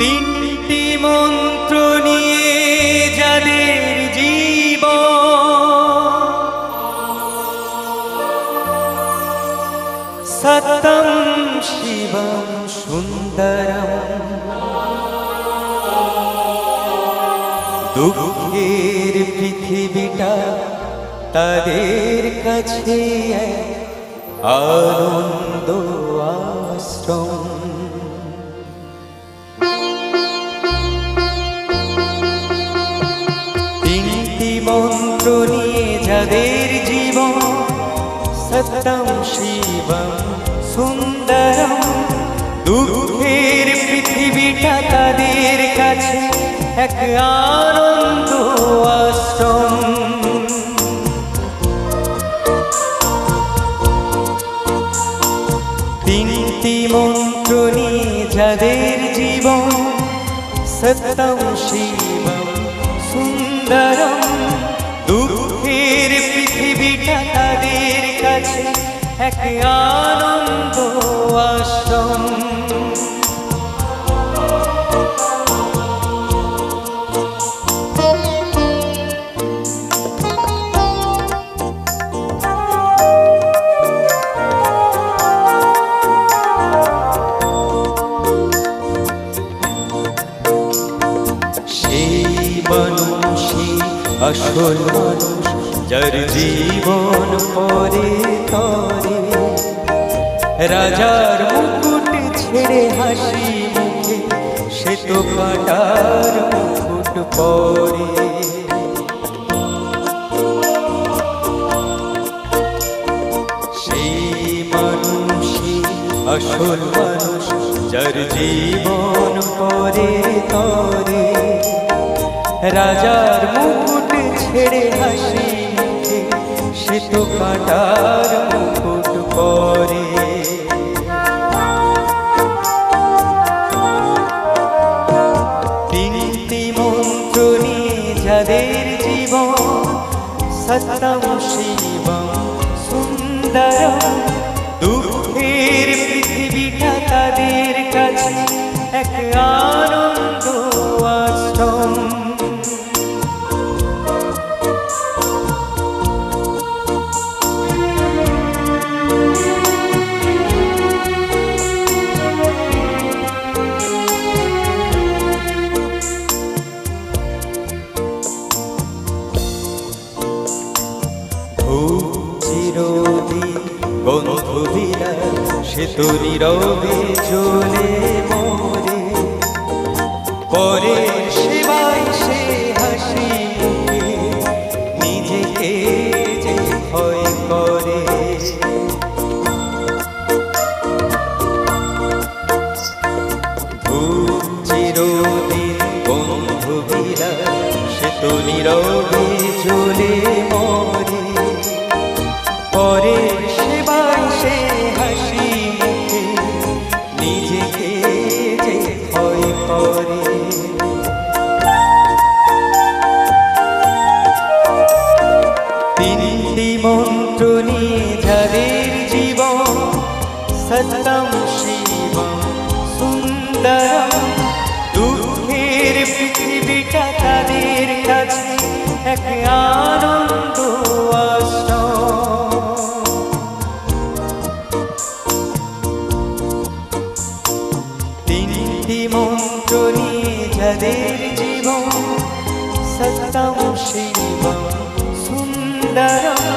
তিনটি মন্ত্র নিয়ে যাদের জীবন, সত্যম শিবম সুন্দরম। দুঃখের পৃথিবীটা তাদের কাছে আনন্দ আশ্রম। তিনটি মন্ত্র নিয়ে যাদের জীবন, সত্যম শিবম সুন্দরম। দুঃখের পৃথিবীটা তাদের কাছে এক আনন্দ আশ্রম। তিনটি মন্ত্র নিয়ে যাদের জীবন, সত্যম শিবম সুন্দরম। দুঃখের পৃথিবীটা তাদের কাছে এক আনন্দ আশ্রম। আসল মানুষ যার জীবন পরে তরে, রাজার মুকুট ছেড়ে হাসি মুখে সে তো কাটার মুকুট পরে। সেই মানুষই আসল মানুষ যার জীবন পরে তরে, রাজার মুকুট ছেড়ে হাসি মুখে সে তো কাটার মুকুট পরে। তিনটি মন্ত্র নিয়ে যাদের জীবন, সত্যম শিবম সুন্দরম। দুঃখের পৃথিবীটা তাদের কাছে এক আনন্দ আশ্রম। চিরদিন বন্ধু বিনা সে তো নীরবে জ্বলে মরে, পরের সেবায় সে হাসি মুখে নিজেকে যে ভয় করে। চিরদিন বন্ধু বিনা সে তো নীরবে জ্বলে মরে, পরের সেবায় সে হাসি মুখে নিজেকে যে ভয় করে। তিনটি মন্ত্র নিয়ে যাদের জীবন, সত্যম শিবম সুন্দরম। দুঃখের পৃথিবীটা তাদের কাছে এক আনন্দ আশ্রম। তিনটি মন্ত্র নিয়ে যাদের জীবন, সত্যম শিবম সুন্দরম।